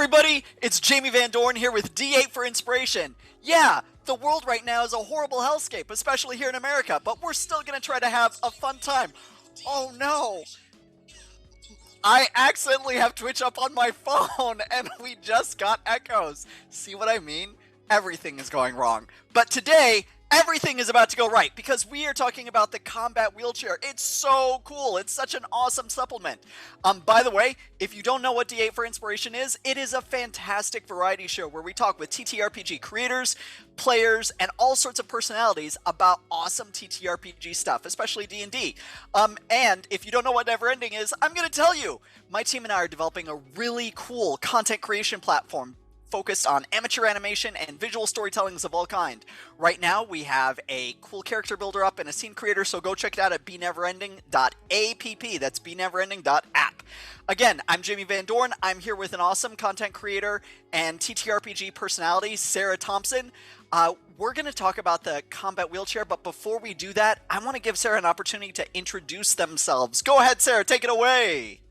everybody, it's Jamie Van Dorn here with D8 for Inspiration. Yeah, the world right now is a horrible hellscape, especially here in America, but we're still gonna try to have a fun time. Oh no! I accidentally have Twitch up on my phone and we just got echoes. See what I mean? Everything is going wrong. But today, everything is about to go right because we are talking about the combat wheelchair. It's so cool. It's such an awesome supplement. By the way, if you don't know what D8 for Inspiration is, it is a fantastic variety show where we talk with TTRPG creators, players, and all sorts of personalities about awesome TTRPG stuff, especially D&D. And if you don't know what Neverending is, I'm going to tell you. My team and I are developing a really cool content creation platform focused on amateur animation and visual storytellings of all kind. Right now, we have a cool character builder up and a scene creator, so go check it out at beneverending.app. That's beneverending.app. Again, I'm Jamie Van Dorn. I'm here with an awesome content creator and TTRPG personality, Sarah Thompson. We're going to talk about the combat wheelchair, but before we do that, I want to give Sarah an opportunity to introduce themselves. Go ahead, Sarah, take it away.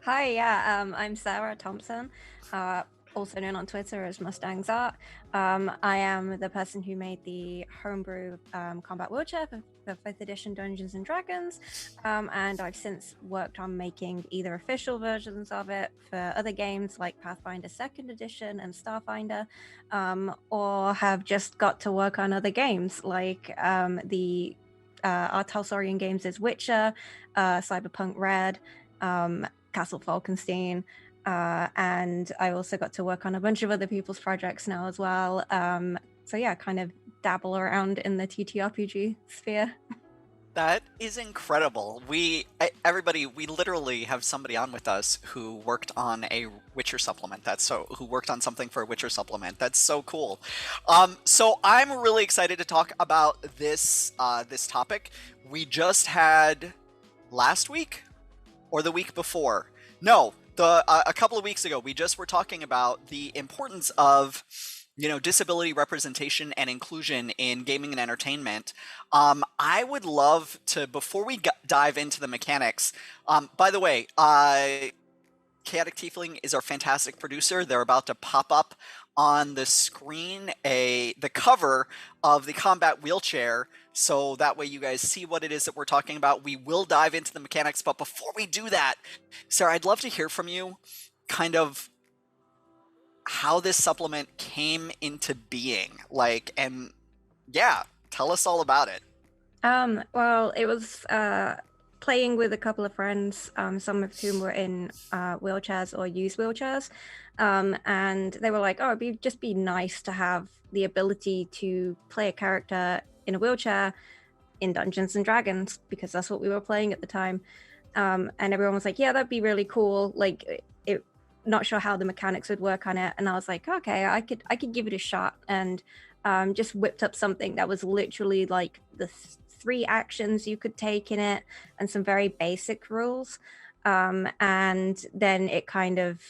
Hi, I'm Sarah Thompson, also known on Twitter as MustangsArt. I am the person who made the homebrew combat wheelchair for 5th edition Dungeons & Dragons, and I've since worked on making either official versions of it for other games like Pathfinder 2nd edition and Starfinder, or have just got to work on other games like our Talsorian games is Witcher, Cyberpunk Red, Castle Falkenstein, and I also got to work on a bunch of other people's projects now as well. So yeah, kind of dabble around in the TTRPG sphere. That is incredible. Everybody, we literally have somebody on with us who worked on a Witcher supplement. Who worked on something for a Witcher supplement. That's so cool. So I'm really excited to talk about this topic. We just had last week or the week before. No, a couple of weeks ago, we just were talking about the importance of, disability representation and inclusion in gaming and entertainment. I would love to, before we dive into the mechanics, by the way, Chaotic Tiefling is our fantastic producer. They're about to pop up on the screen the cover of the combat wheelchair, so that way you guys see what it is that we're talking about. We will dive into the mechanics, but before we do that, Sarah, I'd love to hear from you kind of how this supplement came into being. Tell us all about it. Well, it was playing with a couple of friends, some of whom were in wheelchairs or use wheelchairs, and they were like, oh, it'd just be nice to have the ability to play a character in a wheelchair in Dungeons & Dragons, because that's what we were playing at the time. And everyone was like, yeah, that'd be really cool. Not sure how the mechanics would work on it. And I was like, okay, I could give it a shot, and just whipped up something that was literally like the 3 actions you could take in it and some very basic rules. And then it kind of,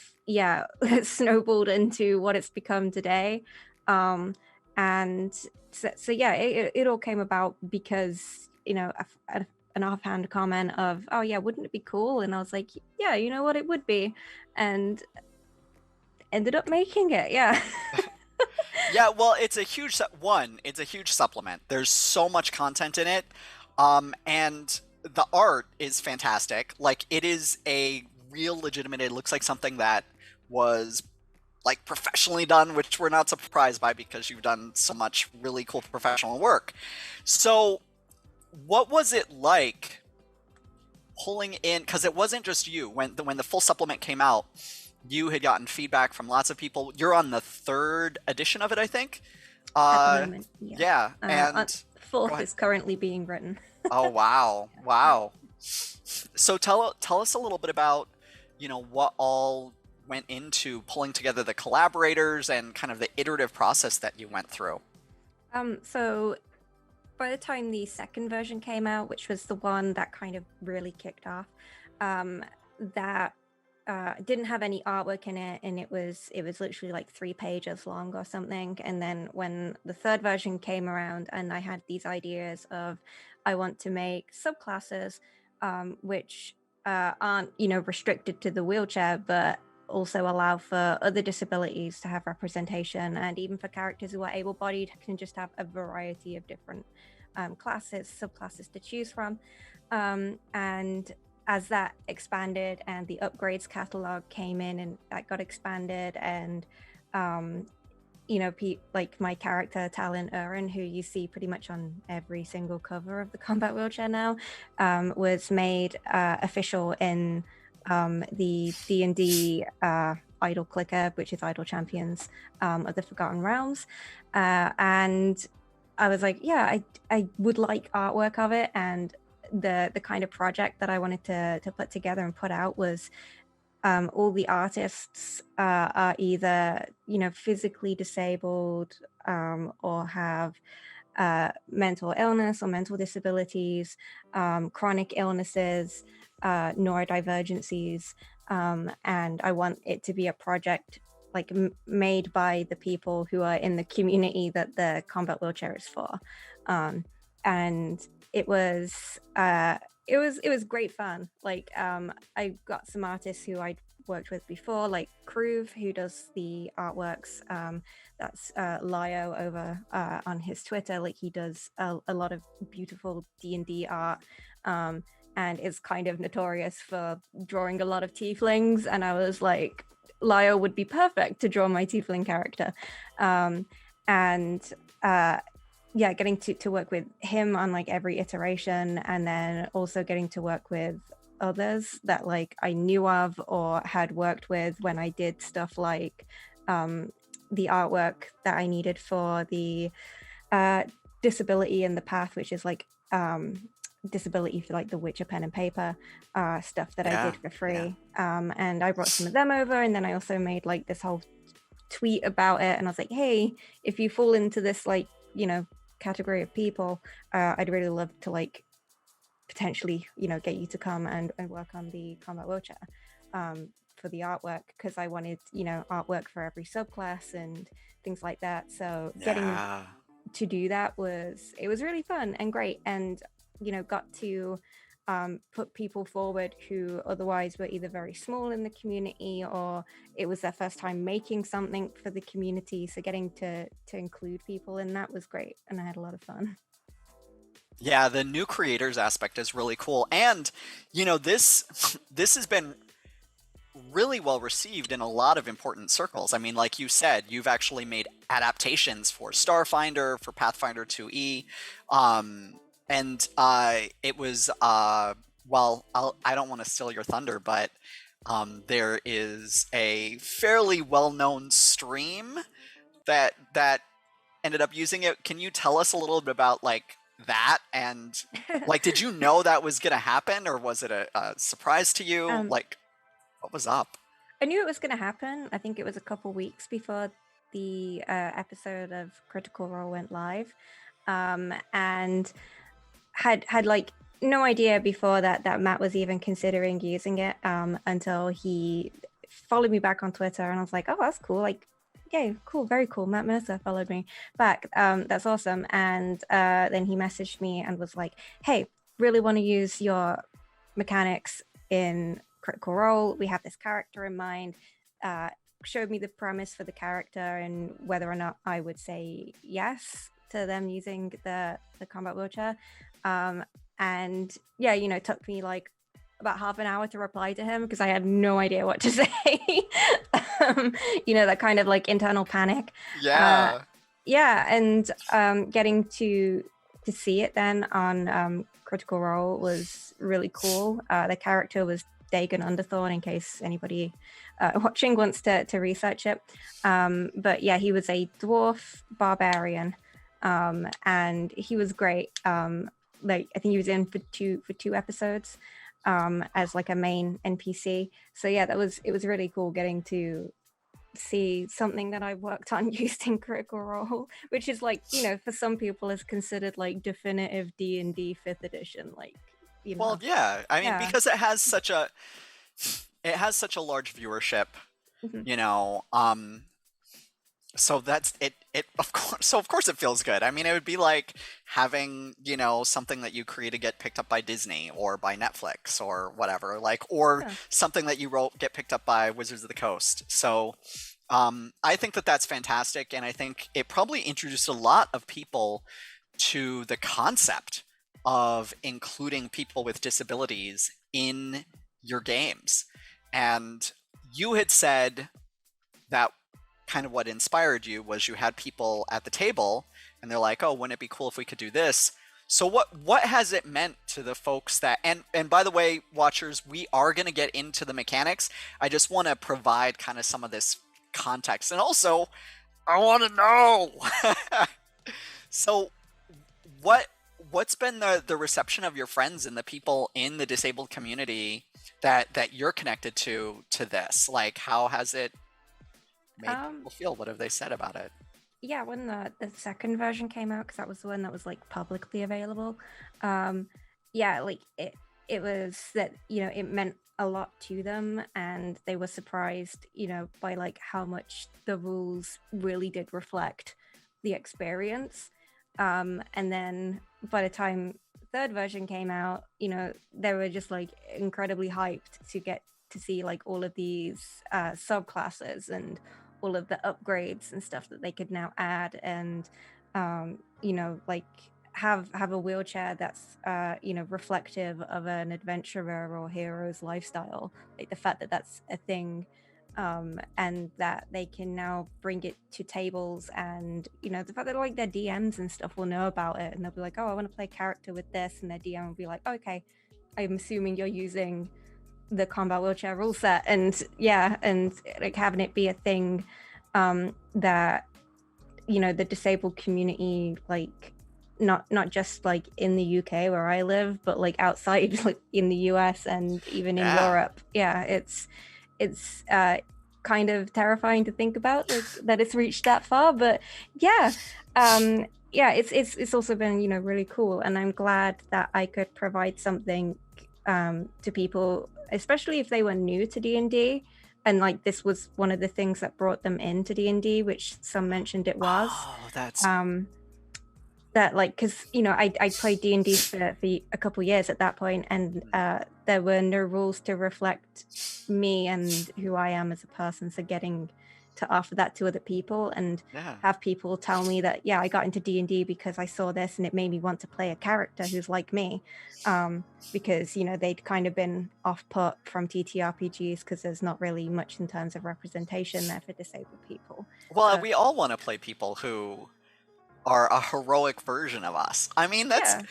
snowballed into what it's become today. And so it all came about because, an offhand comment of, oh yeah, wouldn't it be cool? And I was like, yeah, you know what, it would be. And ended up making it, yeah. Yeah, well, it's a huge supplement. There's so much content in it, and the art is fantastic. It is a real legitimate, it looks like something that was professionally done, which we're not surprised by because you've done so much really cool professional work. So what was it like pulling in, because it wasn't just you, when the full supplement came out, you had gotten feedback from lots of people. You're on the 3rd edition of it, I think. At the moment, yeah. And 4th is currently being written. Oh wow. So tell us a little bit about what all went into pulling together the collaborators and kind of the iterative process that you went through. So by the time the 2nd version came out, which was the one that kind of really kicked off, that didn't have any artwork in it, and it was literally like 3 pages long or something. And then when the 3rd version came around, and I had these ideas of, I want to make subclasses which aren't restricted to the wheelchair, but also allow for other disabilities to have representation, and even for characters who are able-bodied can just have a variety of different classes, subclasses to choose from. And as that expanded and the upgrades catalog came in and that got expanded, and like my character Talon Urin, who you see pretty much on every single cover of the combat wheelchair now, was made official in the D&D Idol Clicker, which is Idol Champions of the Forgotten Realms. And I was like, yeah, I would like artwork of it. And the kind of project that I wanted to put together and put out was all the artists are either, physically disabled or have mental illness or mental disabilities, chronic illnesses, neurodivergencies. And I want it to be a project like made by the people who are in the community that the combat wheelchair is for. And it was great fun. Like I got some artists who I'd worked with before, like Kruv, who does the artworks. That's Lio over on his Twitter. Like he does a lot of beautiful D&D art, and is kind of notorious for drawing a lot of tieflings. And I was like, Lio would be perfect to draw my tiefling character. Yeah, getting to work with him on like every iteration, and then also getting to work with others that like I knew of or had worked with when I did stuff like the artwork that I needed for the disability in the path, which is like disability for like the Witcher pen and paper stuff that I did for free. And I brought some of them over, and then I also made like this whole tweet about it, and I was like, hey, if you fall into this like category of people, I'd really love to like potentially get you to come and work on the combat wheelchair for the artwork, because I wanted artwork for every subclass and things like that. So getting to do that was really fun and great, and got to put people forward who otherwise were either very small in the community or it was their first time making something for the community. So getting to include people in that was great, and I had a lot of fun. Yeah, the new creators aspect is really cool. And this has been really well received in a lot of important circles. I mean, like you said, you've actually made adaptations for Starfinder, for Pathfinder 2e. And it was, well, I don't want to steal your thunder, but there is a fairly well-known stream that ended up using it. Can you tell us a little bit about like that? And like, did you know that was going to happen, or was it a surprise to you? Like, what was up? I knew it was going to happen. I think it was a couple weeks before the episode of Critical Role went live, and had like no idea before that Matt was even considering using it until he followed me back on Twitter, and I was like, oh, that's cool. Like, yeah, cool, very cool. Matt Mercer followed me back. That's awesome. And then he messaged me and was like, hey, really want to use your mechanics in Critical Role. We have this character in mind. Showed me the premise for the character and whether or not I would say yes to them using the combat wheelchair. And yeah, it took me like about half an hour to reply to him because I had no idea what to say. That kind of like internal panic. Yeah. And getting to see it then on Critical Role was really cool. The character was Dagon Underthorn, in case anybody watching wants to research it. But yeah, he was a dwarf barbarian, and he was great. Like I think he was in for two episodes as like a main NPC. So yeah, it was really cool getting to see something that I worked on used in Critical Role, which is like, for some people is considered like definitive D&D 5th edition, like, Well, yeah, I mean, because it has such a large viewership, Mm-hmm. So that's it. Of course, so of course it feels good. I mean, it would be like having, something that you created get picked up by Disney or by Netflix or whatever, like, or Yeah. something that you wrote get picked up by Wizards of the Coast. So, I think that that's fantastic, and I think it probably introduced a lot of people to the concept of including people with disabilities in your games. And you had said that kind of what inspired you was you had people at the table and they're like, "Oh, wouldn't it be cool if we could do this?" So what has it meant to the folks that, and by the way, watchers, we are going to get into the mechanics. I just want to provide kind of some of this context, and also I want to know. So what what's been the reception of your friends and the people in the disabled community that you're connected to this? Like, how has it made Um, people feel? What have they said about it? yeah, when the second version came out, because that was the one that was like publicly available. Um, yeah, like it was that, it meant a lot to them, and they were surprised, by like how much the rules really did reflect the experience. And then by the time third version came out, they were just like incredibly hyped to get to see like all of these subclasses and all of the upgrades and stuff that they could now add, and like have a wheelchair that's reflective of an adventurer or hero's lifestyle, like the fact that that's a thing, and that they can now bring it to tables, and the fact that like their DMs and stuff will know about it, and they'll be like, oh, I want to play a character with this, and their DM will be like, okay, I'm assuming you're using the combat wheelchair rule set, and yeah, and like having it be a thing that the disabled community, like not just like in the UK where I live, but like outside, like in the US and even in Yeah. Europe. Yeah, it's kind of terrifying to think about, like, that it's reached that far, but yeah. Yeah, it's also been really cool, and I'm glad that I could provide something to people, especially if they were new to D&D, and like this was one of the things that brought them into D&D, which some mentioned it was. Oh, that's um that, like, because I played D&D for a couple years at that point, and there were no rules to reflect me and who I am as a person, so getting to offer that to other people and yeah. have people tell me that, yeah, I got into D&D because I saw this and it made me want to play a character who's like me, because they'd kind of been off put from TTRPGs because there's not really much in terms of representation there for disabled people. Well, So we all want to play people who are a heroic version of us. I mean, yeah.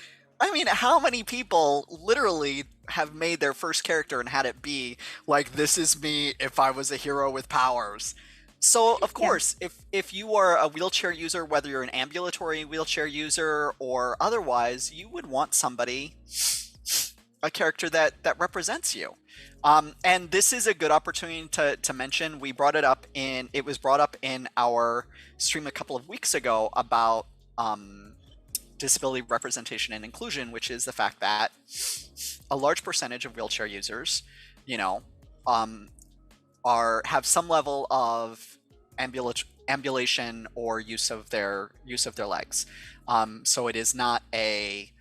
how many people literally have made their first character and had it be like, this is me if I was a hero with powers? So, of Yeah. course, if you are a wheelchair user, whether you're an ambulatory wheelchair user or otherwise, you would want somebody, a character that represents you. And this is a good opportunity to mention. It was brought up in our stream a couple of weeks ago about disability representation and inclusion, which is the fact that a large percentage of wheelchair users, um, have some level of ambulation or use of their legs. So it is not a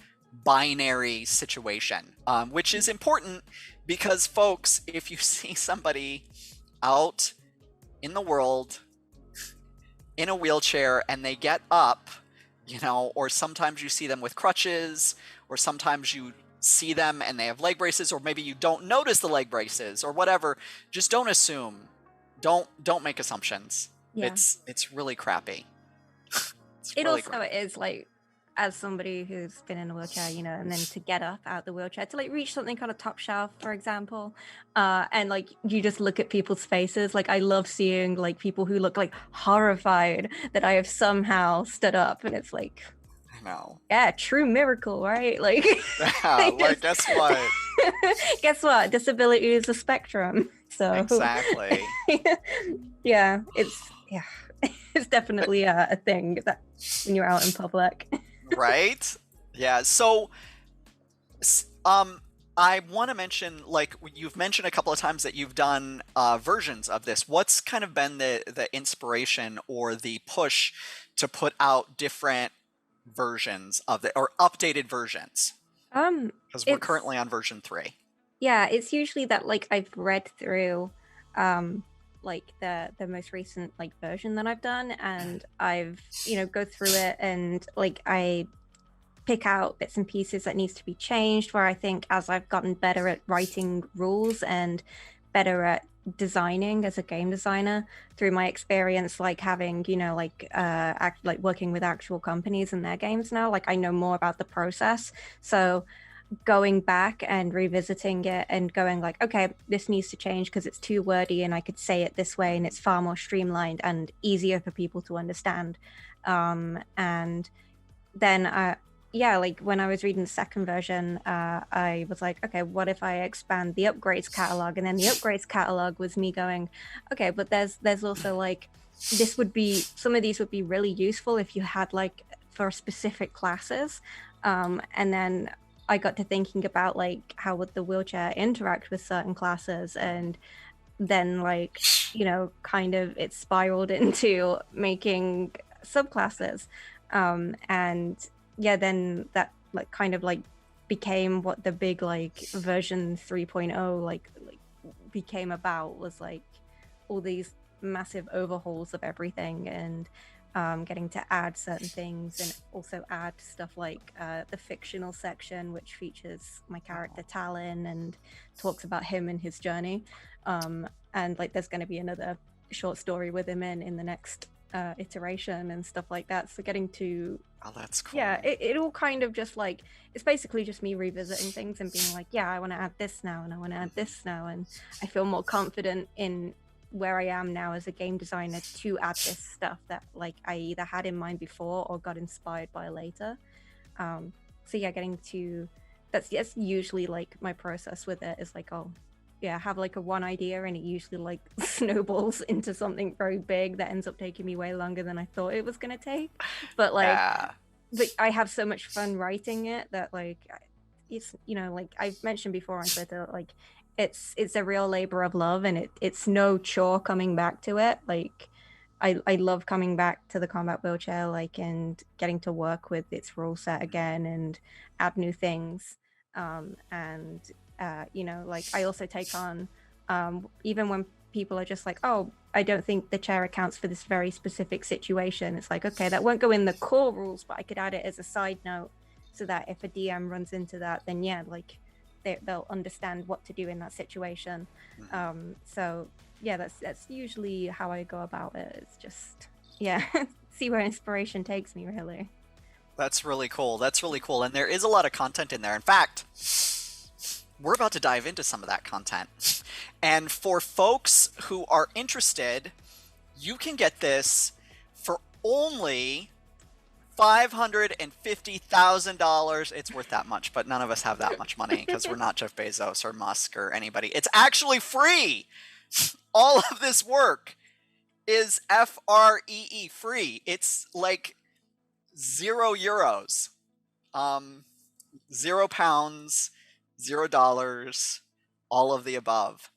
binary situation, which is important because, folks, if you see somebody out in the world in a wheelchair and they get up, or sometimes you see them with crutches, or sometimes you see them and they have leg braces, or maybe you don't notice the leg braces or whatever, just don't assume. Don't make assumptions. Yeah. It's really crappy. It also is like, as somebody who's been in a wheelchair, and then to get up out the wheelchair to like reach something kind of top shelf, for example, and like you just look at people's faces. Like I love seeing like people who look like horrified that I have somehow stood up, and it's like, I know. yeah, true miracle, right? Like, like guess what? Guess what? Disability is a spectrum. So exactly. yeah, it's definitely a thing that when you're out in public. Right? Yeah. So, I want to mention, like, you've mentioned a couple of times that you've done versions of this. What's kind of been the inspiration or the push to put out different versions of it, or updated versions? Um, Because we're it's currently on version 3. yeah, it's usually that like I've read through like the most recent like version that I've done, and I've go through it, and like I pick out bits and pieces that needs to be changed, where I think as I've gotten better at writing rules and better at designing as a game designer through my experience, like having like working with actual companies and their games now, like I know more about the process. So going back and revisiting it and going like, okay, this needs to change because it's too wordy and I could say it this way and it's far more streamlined and easier for people to understand. And then yeah, like when I was reading the second version, I was like, okay, what if I expand the upgrades catalog? And then the upgrades catalog was me going, okay, but there's also like, some of these would be really useful if you had like for specific classes. And then I got to thinking about like how would the wheelchair interact with certain classes, and then like kind of it spiraled into making subclasses. And yeah, then that like kind of like became what the big like version 3.0 like became about, was like all these massive overhauls of everything, and getting to add certain things, and also add stuff like the fictional section, which features my character Talon and talks about him and his journey. And like there's going to be another short story with him in the next iteration and stuff like that. So getting to that's cool. Yeah, it all kind of just like, it's basically just me revisiting things and being like, yeah, I want to add this now, and I want to add this now, and I feel more confident in where I am now as a game designer to add this stuff that like I either had in mind before or got inspired by later. So yeah, that's usually like my process with it, is like, oh yeah, have like a one idea, and it usually like snowballs into something very big that ends up taking me way longer than I thought it was gonna take. But like, but I have so much fun writing it that like it's like I've mentioned before on Twitter, like it's a real labor of love, and it's no chore coming back to it. Like I love coming back to the combat wheelchair, like, and getting to work with its rule set again and add new things. And like I also take on even when people are just like, oh, I don't think the chair accounts for this very specific situation. It's like, okay, that won't go in the core rules, but I could add it as a side note so that if a DM runs into that, then yeah, like they'll understand what to do in that situation. So yeah, that's usually how I go about it. It's just, yeah, see where inspiration takes me, really. That's really cool. That's really cool. And there is a lot of content in there. In fact, we're about to dive into some of that content. And for folks who are interested, you can get this for only $550,000. It's worth that much, but none of us have that much money because we're not Jeff Bezos or Musk or anybody. It's actually free. All of this work is free, free. It's like €0, £0, $0, all of the above.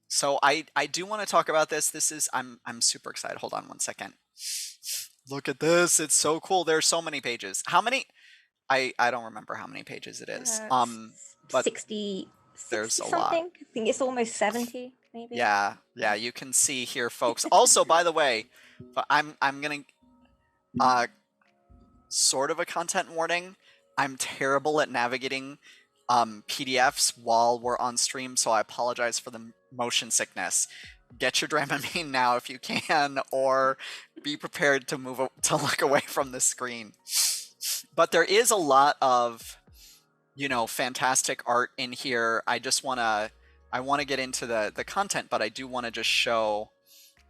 So I do want to talk about this. This is I'm super excited. Hold on one second. Look at this. It's so cool. There's so many pages. How many? I don't remember how many pages it is. But 60 there's a something. lot. I think it's almost 70, maybe. Yeah, you can see here, folks. Also, by the way, I'm gonna sort of a content warning. I'm terrible at navigating PDFs while we're on stream, so I apologize for the motion sickness. Get your Dramamine now if you can, or be prepared to look away from the screen. But there is a lot of, fantastic art in here. I want to get into the content, but I do want to just show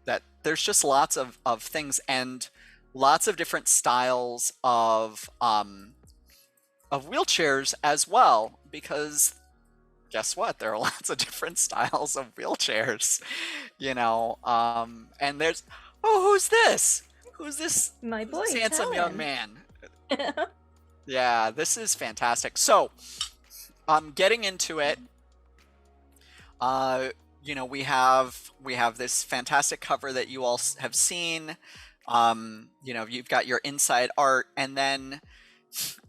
that there's just lots of things and lots of different styles of wheelchairs as well, because guess what? There are lots of different styles of wheelchairs, and there's, who's this? Who's this? My boy, this handsome Talon. young man. Yeah, this is fantastic. So Getting into it, uh, we have this fantastic cover that you all have seen. You've got your inside art, and then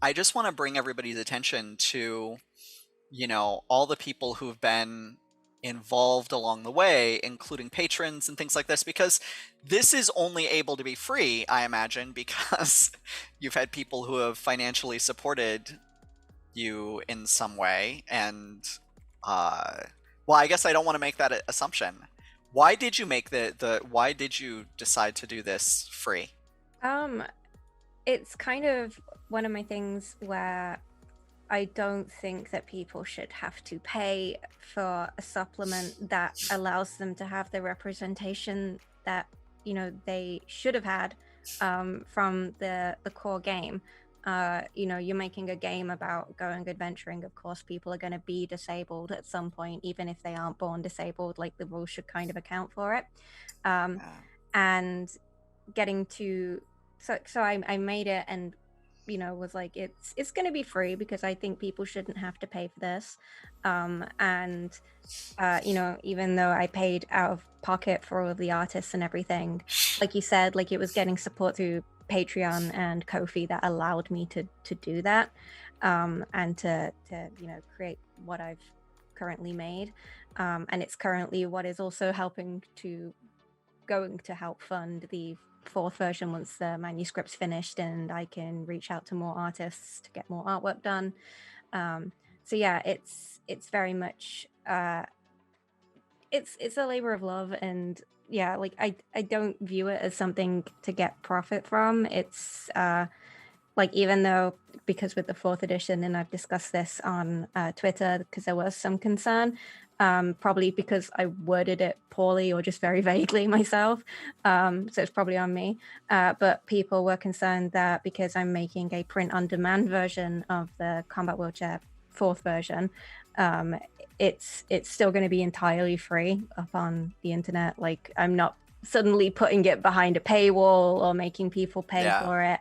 I just want to bring everybody's attention to, all the people who've been involved along the way, including patrons and things like this, because this is only able to be free, I imagine, because you've had people who have financially supported you in some way. And, well, I guess I don't want to make that assumption. Why did you make why did you decide to do this free? Um, it's kind of one of my things where I don't think that people should have to pay for a supplement that allows them to have the representation that they should have had from the core game. You're making a game about going adventuring. Of course, people are going to be disabled at some point, even if they aren't born disabled. Like, the rules should kind of account for it. Yeah. And getting to so I made it, and was like, it's going to be free because I think people shouldn't have to pay for this. And even though I paid out of pocket for all of the artists and everything, like you said, like, it was getting support through Patreon and Ko-fi that allowed me to do that, and to create what I've currently made. And it's currently what is also going to help fund the fourth version once the manuscript's finished and I can reach out to more artists to get more artwork done. So yeah, it's very much it's a labor of love. And yeah, like, I don't view it as something to get profit from. It's like, even though, because with the fourth edition, and I've discussed this on Twitter, because there was some concern, probably because I worded it poorly or just very vaguely myself. So it's probably on me. But people were concerned that because I'm making a print-on-demand version of the Combat Wheelchair fourth version, it's still going to be entirely free up on the internet. Like, I'm not suddenly putting it behind a paywall or making people pay for it.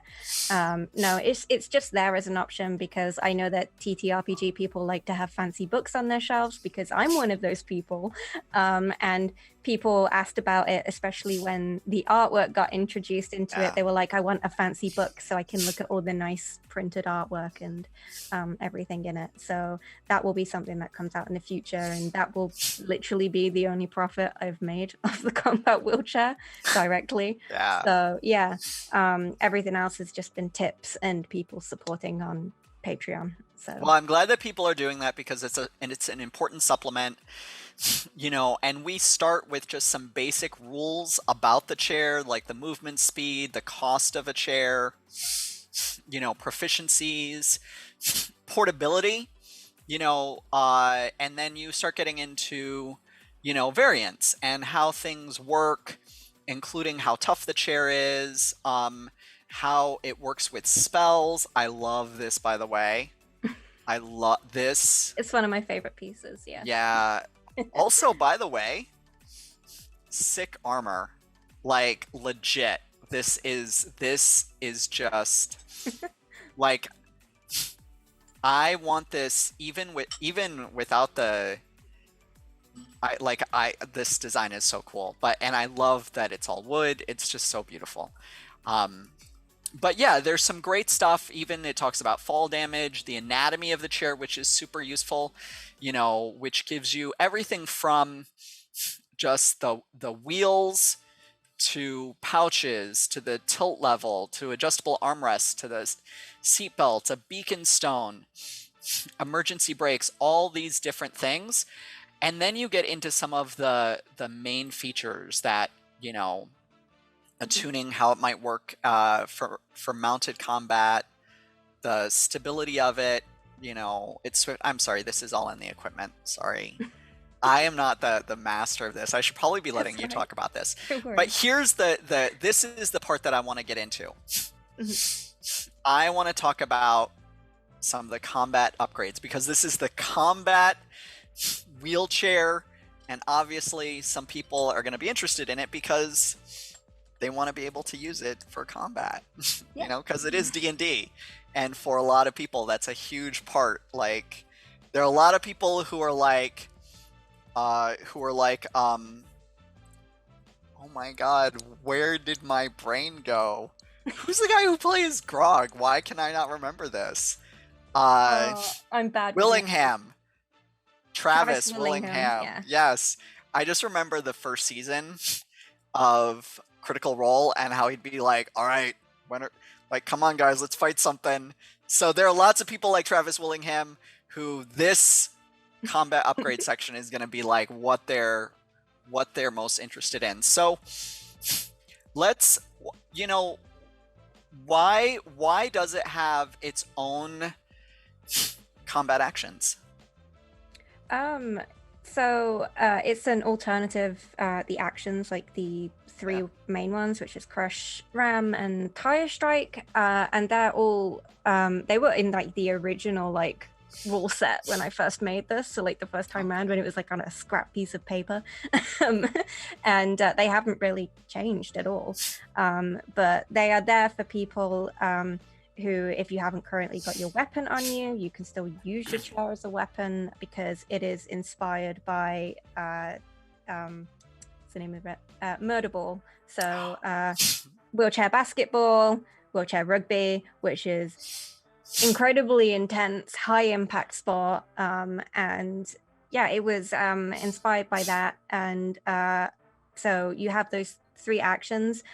No, it's just there as an option, because I know that TTRPG people like to have fancy books on their shelves, because I'm one of those people. And people asked about it, especially when the artwork got introduced into it. They were like, I want a fancy book so I can look at all the nice printed artwork and everything in it. So that will be something that comes out in the future, and that will literally be the only profit I've made of the Combat Wheelchair directly. So yeah, everything else has just been tips and people supporting on Patreon. So, well, I'm glad that people are doing that, because it's an important supplement. And we start with just some basic rules about the chair, like the movement speed, the cost of a chair, proficiencies, portability, and then you start getting into, variants and how things work, including how tough the chair is, how it works with spells. I love this, by the way. I love this. It's one of my favorite pieces, yeah. Yeah. Also, by the way, sick armor. Like, legit. This is just like, I want this even without the this design is so cool. And I love that it's all wood. It's just so beautiful. But yeah, there's some great stuff. Even it talks about fall damage, the anatomy of the chair, which is super useful, which gives you everything from just the wheels to pouches to the tilt level to adjustable armrests to the seatbelt, a beacon stone, emergency brakes, all these different things. And then you get into some of the main features that, attuning how it might work for mounted combat, the stability of it, I'm sorry, this is all in the equipment. Sorry. I am not the master of this. I should probably be letting you talk about this. But here's this is the part that I want to get into. I want to talk about some of the combat upgrades, because this is the combat wheelchair, and obviously some people are going to be interested in it because they want to be able to use it for combat. Because it is D&D, and for a lot of people that's a huge part. Like, There are a lot of people who are like, oh my god, where did my brain go? Who's the guy who plays Grog? Why can I not remember this? Uh, Oh, I'm bad with names. Willingham. Travis Travis Willingham. Willingham. Yeah. Yes. I just remember the first season of Critical Role and how he'd be like, all right, like, come on, guys, let's fight something. So there are lots of people like Travis Willingham who this combat upgrade section is going to be like what they're most interested in. So let's, you know, why does it have its own combat actions? So it's an alternative. The actions, like the three main ones, which is Crush, Ram, and Tire Strike, and they're all they were in like the original like rule set when I first made this. So like the first time around when it was like on a scrap piece of paper, and they haven't really changed at all. But they are there for people. Who, if you haven't currently got your weapon on you, you can still use your chair as a weapon because it is inspired by what's the name of it? Murder Ball. So wheelchair basketball, wheelchair rugby, which is incredibly intense, high impact sport. And yeah, it was inspired by that. And so you have those three actions.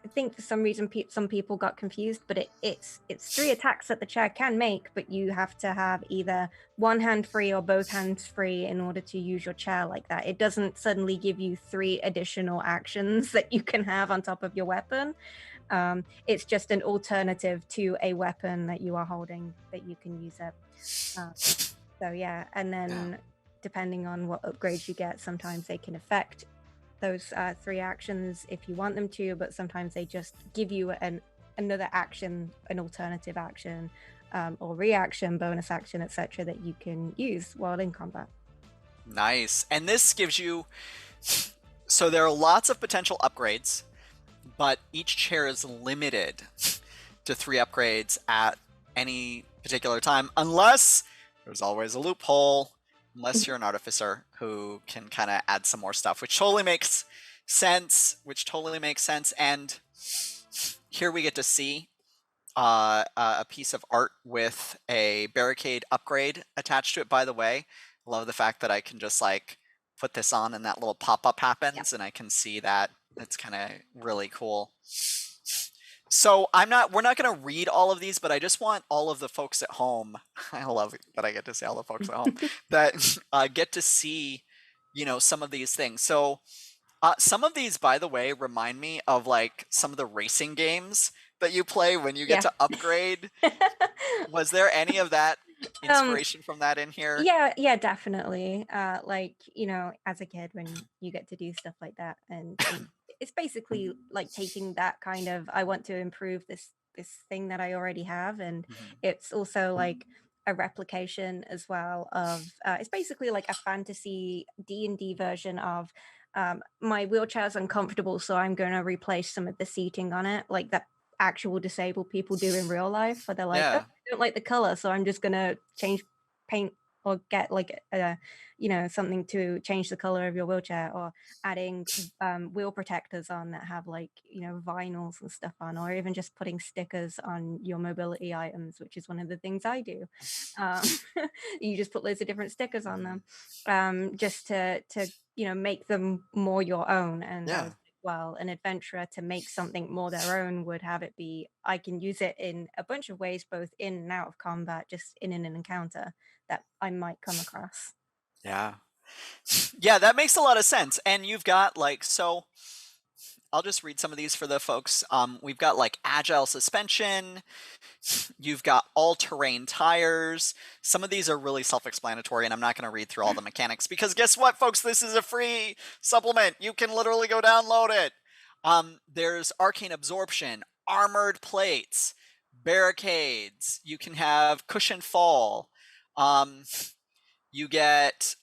I think for some reason some people got confused, but it's three attacks that the chair can make, but you have to have either one hand free or both hands free in order to use your chair like that. It doesn't suddenly give you three additional actions that you can have on top of your weapon. It's just an alternative to a weapon that you are holding that you can use it. So yeah, and then depending on what upgrades you get, sometimes they can affect those three actions if you want them to, but sometimes they just give you another action, an alternative action, or reaction, bonus action, etc., that you can use while in combat. Nice. And this gives you, so there are lots of potential upgrades, but each chair is limited to 3 upgrades at any particular time, unless there's always a loophole, unless you're an artificer who can kind of add some more stuff, which totally makes sense. And here we get to see a piece of art with a barricade upgrade attached to it. By the way, I love the fact that I can just like put this on and that little pop-up happens, and I can see that. It's kind of really cool. So we're not going to read all of these, but I just want all of the folks at home, I love it that I get to see all the folks at home, that get to see, some of these things. So some of these, by the way, remind me of like some of the racing games that you play when you get to upgrade. Was there any of that inspiration from that in here? Yeah, definitely. Like, as a kid when you get to do stuff like that, and it's basically like taking that kind of, I want to improve this thing that I already have, and it's also like a replication as well of it's basically like a fantasy D&D version of my wheelchair's uncomfortable, so I'm going to replace some of the seating on it, like that actual disabled people do in real life, where they're like, oh, I don't like the color, so I'm just going to change paint or get like something to change the color of your wheelchair, or adding wheel protectors on that have like vinyls and stuff on, or even just putting stickers on your mobility items, which is one of the things I do. You just put loads of different stickers on them, just to make them more your own. And well, an adventurer to make something more their own would have it be, I can use it in a bunch of ways, both in and out of combat, just in an encounter that I might come across. Yeah, that makes a lot of sense. And you've got like, so I'll just read some of these for the folks. We've got like agile suspension. You've got all-terrain tires. Some of these are really self-explanatory, and I'm not going to read through all the mechanics because guess what, folks? This is a free supplement. You can literally go download it. There's arcane absorption, armored plates, barricades. You can have cushion fall. You get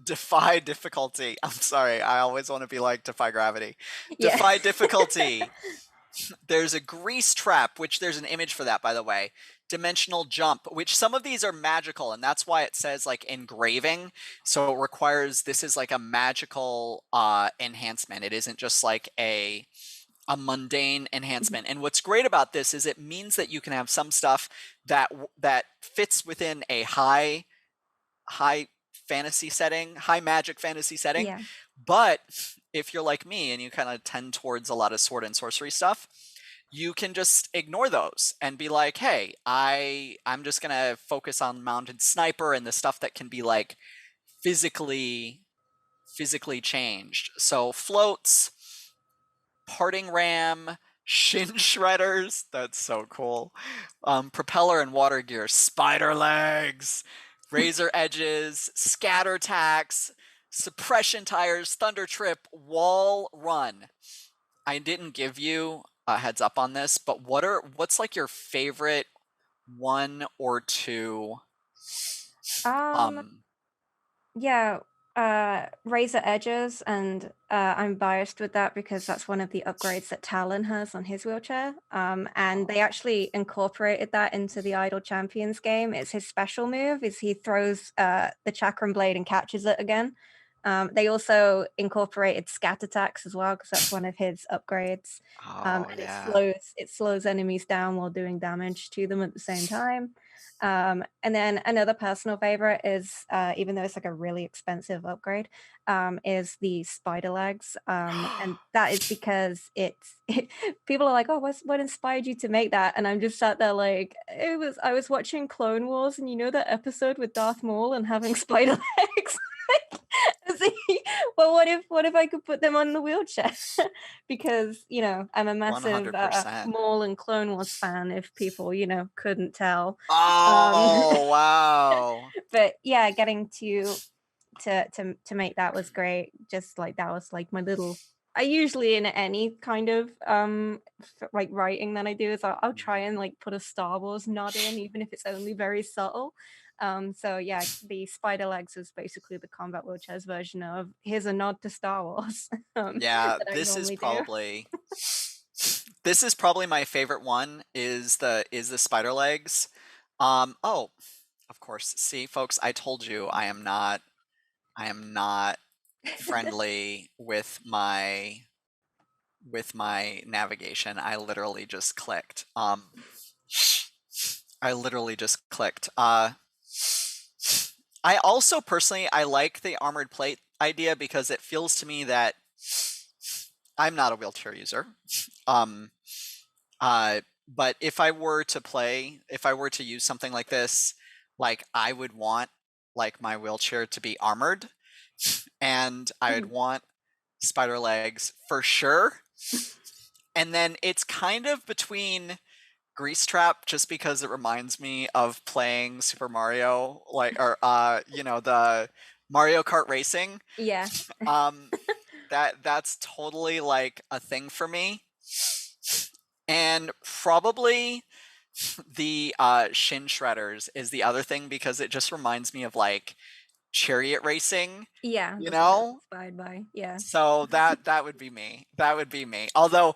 defy difficulty. I'm sorry, I always want to be like defy gravity. Defy difficulty. There's a grease trap, which there's an image for that, by the way. dimensional jump, which some of these are magical, and that's why it says like engraving. So it requires, this is like a magical enhancement. It isn't just like a mundane enhancement. And what's great about this is it means that you can have some stuff that fits within a high fantasy setting, high magic fantasy setting. Yeah. But if you're like me and you kind of tend towards a lot of sword and sorcery stuff, you can just ignore those and be like, hey, I'm just gonna focus on mounted sniper and the stuff that can be like physically changed. So floats, parting ram, shin shredders, that's so cool. Propeller and water gear, spider legs, razor edges, scatter attacks, suppression tires, thunder trip, wall run. I didn't give you a heads up on this, but what's like your favorite one or two Um, um yeah, razor edges, and I'm biased with that because that's one of the upgrades that Talon has on his wheelchair. And they actually incorporated that into the Idle Champions game. It's his special move, is he throws the chakram blade and catches it again. They also incorporated scat attacks as well because that's one of his upgrades. oh And yeah. it slows enemies down while doing damage to them at the same time. And then another personal favorite is, even though it's like a really expensive upgrade, is the spider legs. And that is because people are like, oh, what inspired you to make that? And I'm just sat there like, I was watching Clone Wars, and you know that episode with Darth Maul and having spider legs? See, well, what if I could put them on the wheelchair? Because, I'm a massive 100%. Maul and Clone Wars fan, if people, couldn't tell. Um, Oh, wow. but yeah, getting to make that was great. Just like that was like my little. I usually in any kind of like writing that I do is I'll try and like put a Star Wars nod in, even if it's only very subtle. So yeah, the spider legs is basically the combat wheelchairs version of here's a nod to Star Wars Yeah, that I normally do. this is probably my favorite one is the spider legs. Oh, of course. See, folks, I told you I am not friendly with my navigation. I literally just clicked. I literally just clicked. I also personally I like the armored plate idea because it feels to me that I'm not a wheelchair user. Um, but if I were to if I were to use something like this, like I would want like my wheelchair to be armored, and I would Mhm. want spider legs for sure. And then it's kind of between Grease Trap just because it reminds me of playing Super Mario, like or the Mario Kart Racing. Yeah. Um, that's totally like a thing for me. And probably the shin shredders is the other thing because it just reminds me of like chariot racing, Yeah, you that's what it was know? inspired by. Yeah. So that would be me. That would be me. Although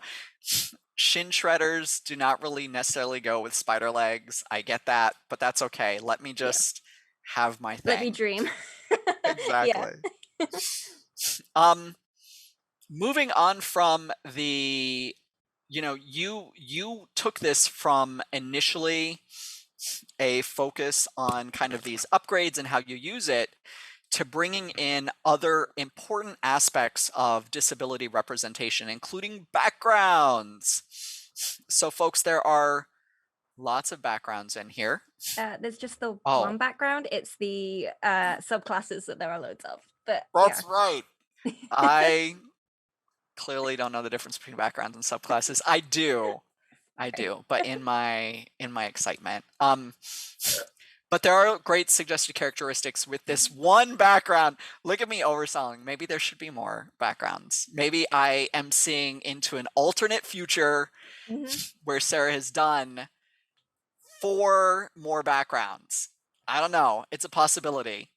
shin shredders do not really necessarily go with spider legs. I get that, but that's okay. Let me Yeah. just have my Let me thing. dream. Yeah. Exactly. Um moving on from the you took this from initially a focus on kind of these upgrades and how you use it to bringing in other important aspects of disability representation, including backgrounds. So, folks, there are lots of backgrounds in here. There's just the Oh, one background. It's the subclasses that there are loads of. But yeah. that's right. I clearly don't know the difference between backgrounds and subclasses. I do. I Sorry. do, but in my excitement. But there are great suggested characteristics with this one background. Look at me overselling. Maybe there should be more backgrounds. Maybe I am seeing into an alternate future Mhm. where Sarah has done 4 more backgrounds. I don't know. It's a possibility.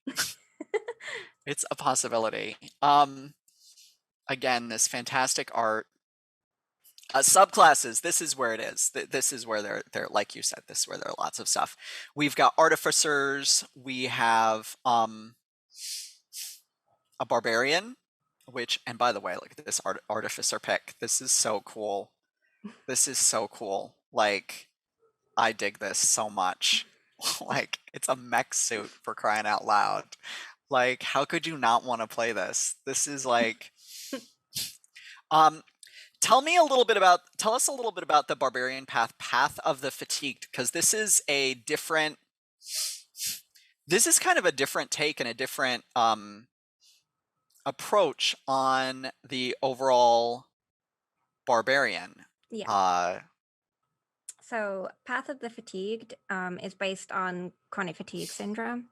It's a possibility. Again, this fantastic art. Subclasses. This is where it is. This is where they're like you said. This is where there are lots of stuff. We've got artificers. We have a barbarian, which, and by the way, look at this artificer pick. This is so cool. This is so cool. Like, I dig this so much. Like, it's a mech suit, for crying out loud. Like, how could you not want to play this? This is like, um, tell us a little bit about the barbarian path of the fatigued, because this is kind of a different take and a different approach on the overall barbarian. Yeah. So, Path of the Fatigued is based on chronic fatigue syndrome,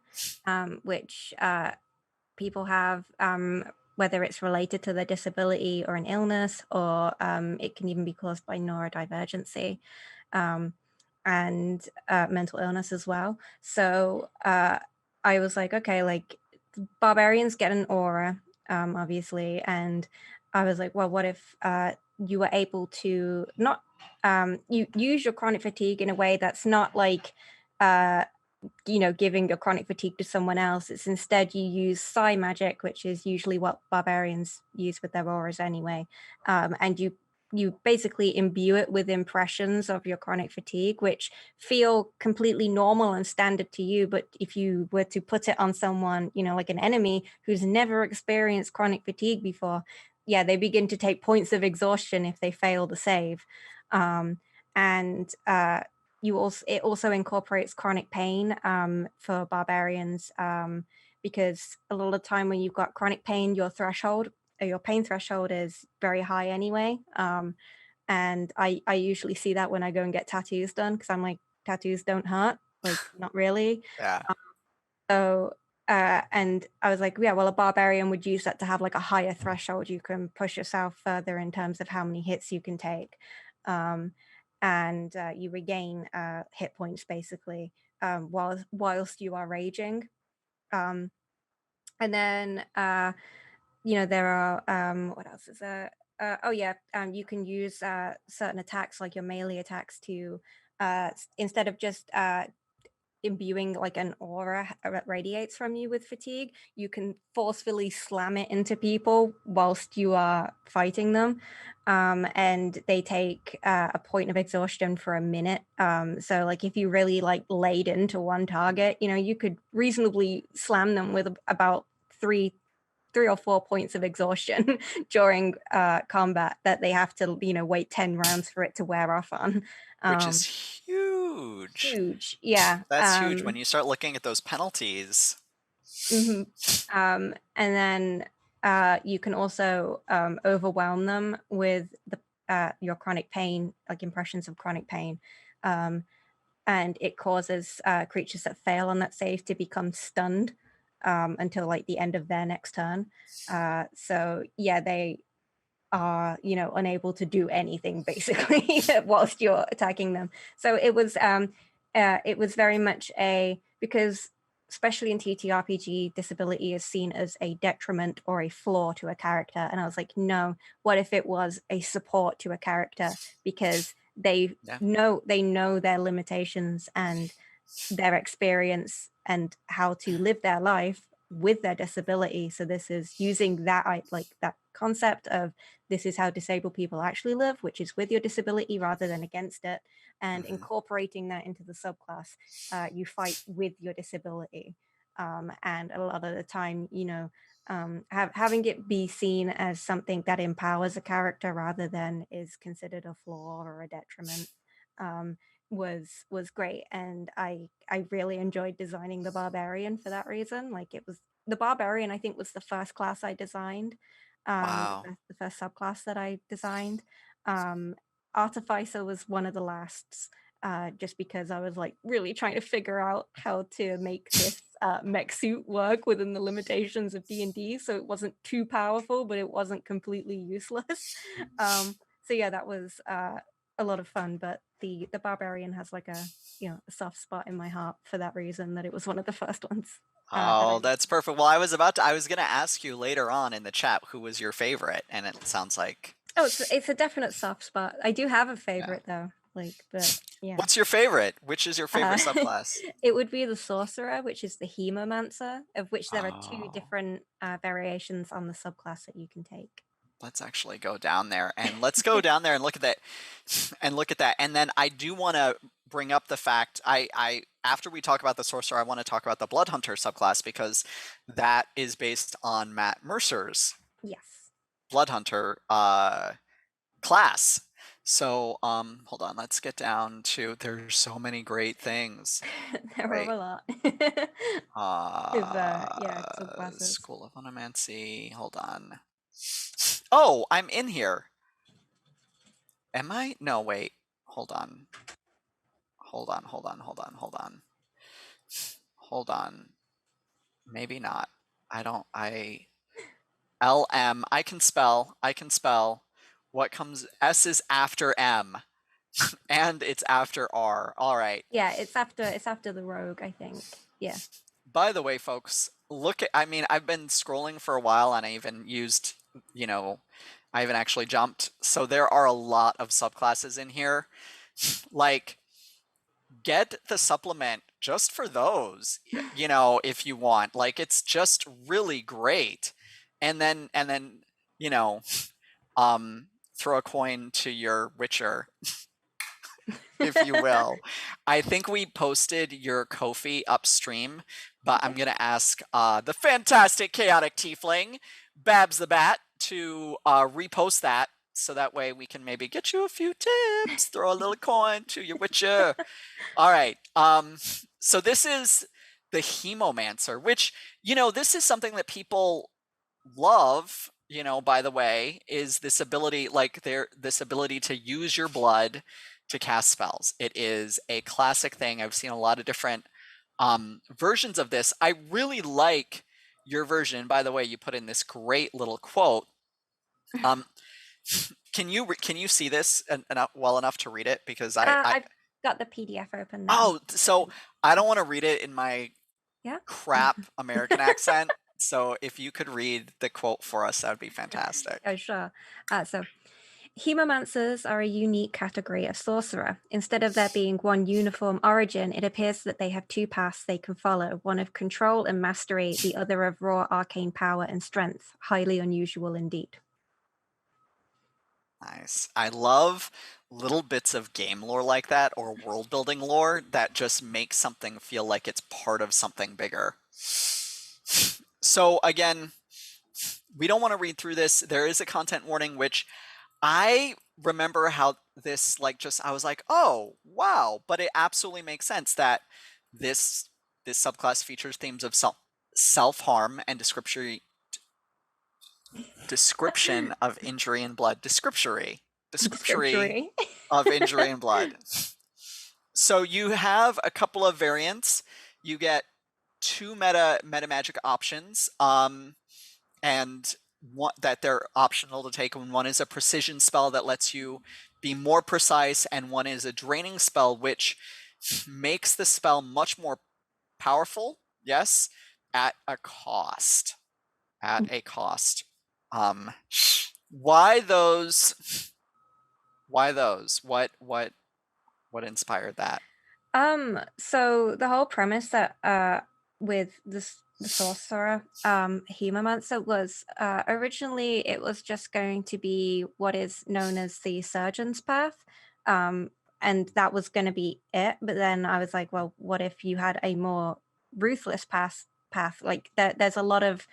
which people have, whether it's related to their disability or an illness, or it can even be caused by neurodivergency and mental illness as well. So, I was like, okay, like barbarians get an aura, obviously, and I was like, well, what if you were able to not you use your chronic fatigue in a way that's not like giving your chronic fatigue to someone else. It's instead you use psi magic, which is usually what barbarians use with their auras anyway, and you basically imbue it with impressions of your chronic fatigue, which feel completely normal and standard to you. But if you were to put it on someone, like an enemy who's never experienced chronic fatigue before, yeah, they begin to take points of exhaustion if they fail to save. And it also incorporates chronic pain for barbarians, because a lot of the time when you've got chronic pain, your pain threshold is very high anyway. And I usually see that when I go and get tattoos done, because I'm like, tattoos don't hurt, like not really. Yeah. So and I was like, yeah, well, a barbarian would use that to have like a higher threshold. You can push yourself further in terms of how many hits you can take. And you regain hit points basically whilst you are raging. And then there are what else is there? You can use certain attacks like your melee attacks to instead of just imbuing like an aura that radiates from you with fatigue, you can forcefully slam it into people whilst you are fighting them, and they take a point of exhaustion for a minute. So like if you really like laid into one target, you could reasonably slam them with about three or 4 points of exhaustion during combat that they have to wait 10 rounds for it to wear off on. Which is huge. Huge, yeah. That's huge when you start looking at those penalties. And then you can also overwhelm them with your chronic pain, like impressions of chronic pain. And it causes creatures that fail on that save to become stunned until like the end of their next turn. So yeah, they are unable to do anything basically whilst you're attacking them. So it was very much because especially in TTRPG, disability is seen as a detriment or a flaw to a character, and I was like, no, what if it was a support to a character, because they know their limitations and their experience and how to live their life with their disability. So this is using that concept of this is how disabled people actually live, which is with your disability rather than against it, and incorporating that into the subclass. You fight with your disability, and a lot of the time, having it be seen as something that empowers a character rather than is considered a flaw or a detriment, was great. And I really enjoyed designing the barbarian for that reason. Like it was the barbarian, I think, was the first class I designed. Wow. The first subclass that I designed. Artificer was one of the lasts, just because I was like really trying to figure out how to make this mech suit work within the limitations of D&D, so it wasn't too powerful, but it wasn't completely useless. So yeah, that was a lot of fun. But the barbarian has like a a soft spot in my heart for that reason, that it was one of the first ones. Oh, that's perfect. Well, I was going to ask you later on in the chat who was your favorite, and it sounds like Oh, it's a definite soft spot. I do have a Yeah. favorite though, like, but yeah. What's your favorite? Which is your Uh, favorite subclass? it would be the sorcerer, which is the hemomancer, of which there are two Oh, different variations on the subclass that you can take. let's actually go down there and let's go down there and look at that and look at that. And then I do want to bring up the fact I after we talk about the sorcerer, I want to talk about the blood hunter subclass because that is based on Matt Mercer's Yes. blood hunter class. So hold on, let's get down to there's so many great things. There are Wait. a lot of yeah, subclasses. School of Onomancy. Hold on. Oh, I'm in here. Am I? No, wait. Hold on. Hold on, hold on, hold on, hold on. Hold on. Maybe not. I LM. I can spell. I can spell. What comes S is after M and it's after R. All right. Yeah, it's after the rogue, I think. Yeah. By the way, folks, look at I mean, I've been scrolling for a while and I even used, you know, I even actually jumped. So there are a lot of subclasses in here. Like get the supplement just for those, if you want. Like it's just really great. And then, you know, throw a coin to your Witcher, if you will. I think we posted your Ko-fi upstream, but I'm Okay. gonna ask the fantastic chaotic tiefling, Babs the Bat, to repost that so that way we can maybe get you a few tips. Throw a little coin to your Witcher. All right. So this is the Hemomancer, which, this is something that people love, by the way, is this ability, like this ability to use your blood to cast spells. It is a classic thing. I've seen a lot of different versions of this. I really like your version. By the way, you put in this great little quote. Um, can you see this well enough to read it? Because I I've got the PDF open now. oh, so I don't want to read it in my Yeah. crap American accent. So if you could read the quote for us, that would be fantastic. Oh, sure. So, hemomancers are a unique category of sorcerer. Instead of there being one uniform origin, it appears that they have two paths they can follow, one of control and mastery, the other of raw arcane power and strength. Highly unusual indeed. Nice. I love little bits of game lore like that or world building lore that just makes something feel like it's part of something bigger. So again, we don't want to read through this. There is a content warning, which I remember how this I was like, oh wow, but it absolutely makes sense that this subclass features themes of self-harm and description of injury and blood. Descriptory Descriptory. of injury and blood. So you have a couple of variants. You get two meta magic options, and one that they're optional to take. And one is a precision spell that lets you be more precise, and one is a draining spell, which makes the spell much more powerful. Yes, at a cost. At a cost. Why those? Why those? What inspired that? So the whole premise that with this the sorcerer hemomancer was originally it was just going to be what is known as the surgeon's path. Um and that was going to be it, but then I was like, well, what if you had a more ruthless path, like there's a lot of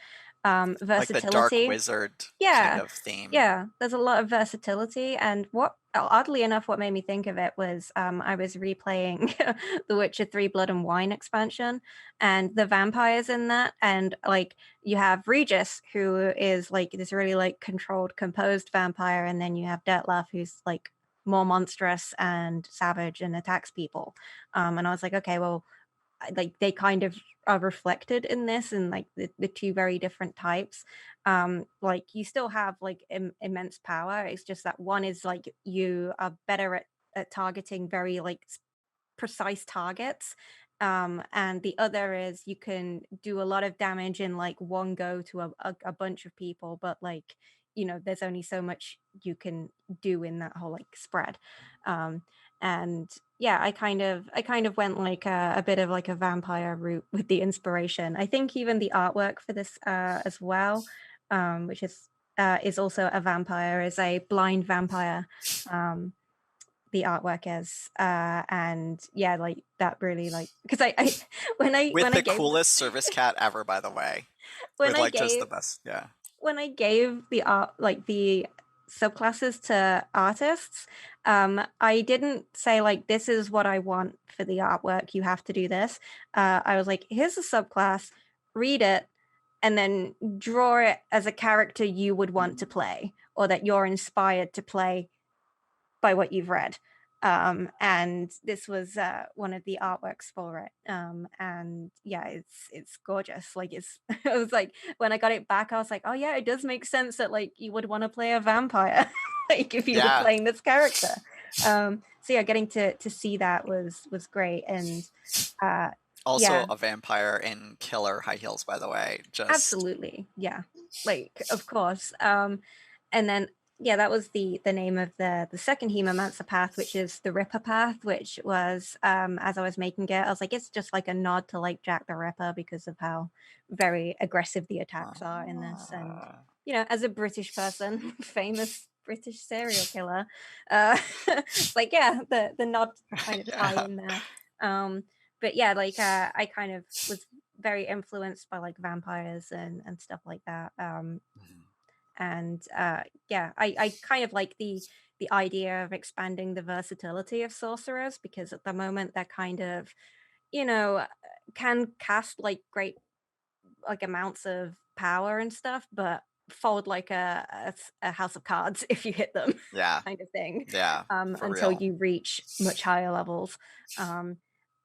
Like the dark versatility. wizard kind Yeah, of theme. yeah, there's a lot of versatility, and what oddly enough, what made me think of it was, I was replaying The Witcher 3 Blood and Wine expansion, and the vampires in that, and, like, you have Regis, who is, like, this really, like, controlled, composed vampire, and then you have Detlef, who's, like, more monstrous and savage and attacks people, and I was like, "Okay, well, like they kind of are reflected in this and like the two very different types. Like you still have like immense power, it's just that one is like you are better at targeting very like precise targets, and the other is you can do a lot of damage in like one go to a bunch of people, but like there's only so much you can do in that whole like spread. And yeah, I kind of went like a bit of like a vampire route with the inspiration. I think even the artwork for this as well, which is also a vampire, is a blind vampire. The artwork is and yeah, like that really, like, because I when I With when I the gave coolest service cat ever, by the way. when With I like just the gave best. Yeah. when I gave the art, like the subclasses to artists, I didn't say like, this is what I want for the artwork, you have to do this. I was like, here's a subclass, read it, and then draw it as a character you would want to play, or that you're inspired to play by what you've read. And this was one of the artworks for it. And yeah, it's gorgeous. Like it's it was like, when I got it back, I was like, oh yeah, it does make sense that like you would want to play a vampire, like if you were Yeah. playing this character. So yeah, getting to see that was great. And Also yeah, a vampire in killer high heels, by the way. Just absolutely, yeah, like of course. And then yeah, that was the name of the second hemomancer path, which is the Ripper path, which was as I was making it, I was like, it's just like a nod to like Jack the Ripper because of how very aggressive the attacks are in this. And as a British person, famous British serial killer, it's like, yeah, the nod kind of tie yeah. in there. But yeah, like I kind of was very influenced by like vampires and stuff like that. And yeah, I kind of like the idea of expanding the versatility of sorcerers, because at the moment they're kind of, you know can cast like great like amounts of power and stuff, but fold like a house of cards if you hit them, Yeah. kind of thing, Yeah. For until real. you reach much higher levels.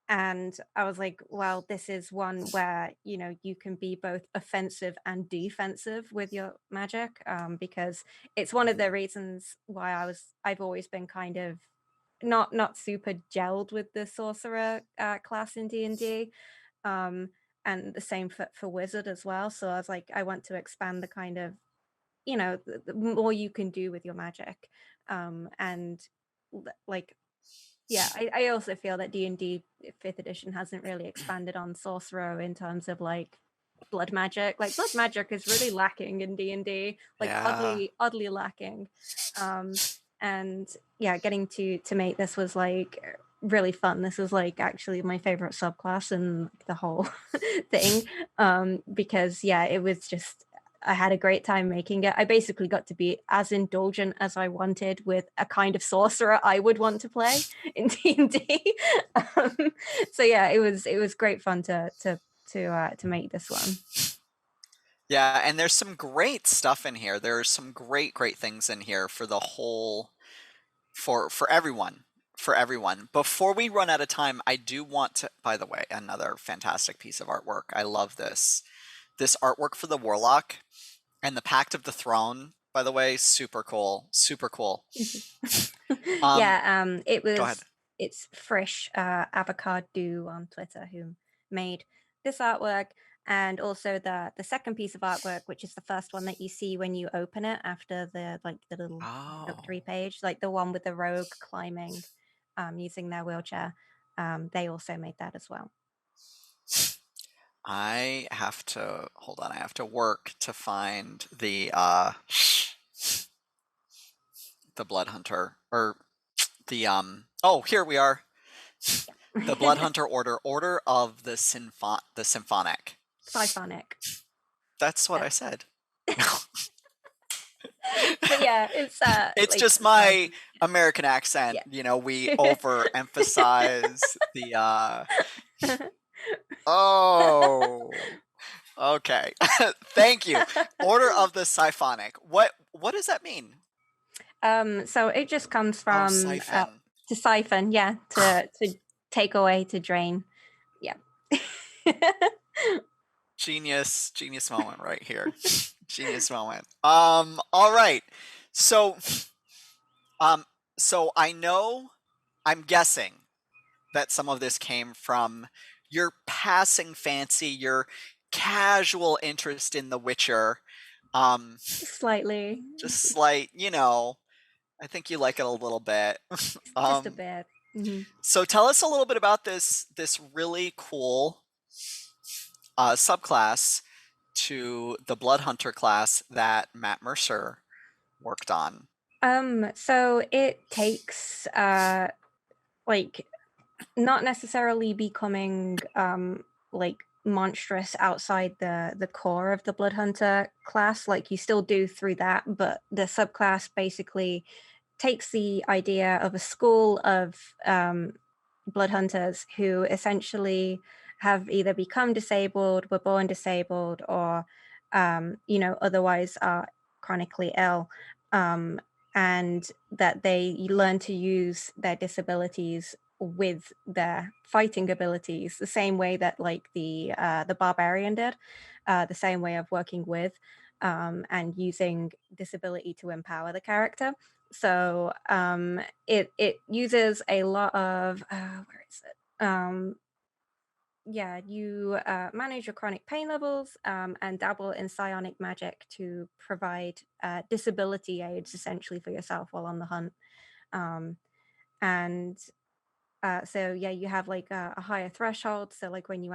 And I was like, well, this is one where you can be both offensive and defensive with your magic, because it's one of the reasons why I've always been kind of not super gelled with the sorcerer class in D&D, and the same for wizard as well. So I was like, I want to expand the kind of, the more you can do with your magic. And like, yeah, I also feel that D&D 5th edition hasn't really expanded on sorcerer in terms of like blood magic. Like blood magic is really lacking in D&D, like Yeah. oddly lacking. And yeah, getting to make this was like really fun. This is like actually my favorite subclass in the whole thing, because yeah, it was just, I had a great time making it. I basically got to be as indulgent as I wanted with a kind of sorcerer I would want to play in D&D. So yeah, it was great fun to make this one. Yeah, and there's some great stuff in here. There's some great things in here for the whole for everyone. For everyone. Before we run out of time, I do want to, by the way, another fantastic piece of artwork. I love this. This artwork for the Warlock and the Pact of the Throne, by the way, super cool. Super cool. Um Yeah, Go ahead. it's Fresh Avocado on Twitter who made this artwork, and also the second piece of artwork, which is the first one that you see when you open it after the little introductory Oh. page, like the one with the rogue climbing using their wheelchair. They also made that as well. I have to hold on. I have to work to find the Blood Hunter, or the oh, here we are. The Blood Hunter Order of the Symphonic. Siphonic. That's what I said. But yeah, it's It's like just my American accent. yeah. We overemphasize the oh. Okay. Thank you. Order of the Siphonic. What does that mean? So it just comes Oh, from siphon. to siphon, yeah, to take away, to drain. Yeah. Genius moment right here. Genius moment. All right. So so I'm guessing that some of this came from your passing fancy, your casual interest in The Witcher. Um, Slightly. just slight, you know, I think you like it a little bit. Just a um, bit. Hmm. so tell us a little bit about this really cool subclass to the Blood Hunter class that Matt Mercer worked on. So it takes like not necessarily becoming like monstrous outside the core of the blood hunter class, like you still do through that, but the subclass basically takes the idea of a school of blood hunters who essentially have either become disabled, were born disabled, or otherwise are chronically ill, um, and that they learn to use their disabilities with their fighting abilities, the same way that like the barbarian did, the same way of working with and using disability to empower the character. So it uses a lot of where is it? Yeah, you manage your chronic pain levels and dabble in psionic magic to provide disability aids essentially for yourself while on the hunt. Um, and so yeah, you have like a higher threshold. So like when you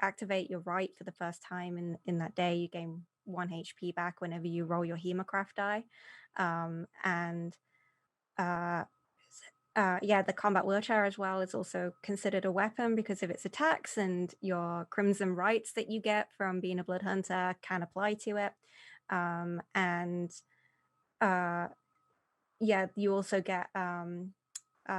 activate your right for the first time in that day, you gain 1 HP back whenever you roll your hemocraft die. And uh, yeah, the combat wheelchair as well is also considered a weapon because of its attacks, and your crimson rights that you get from being a blood hunter can apply to it. And uh, yeah, you also get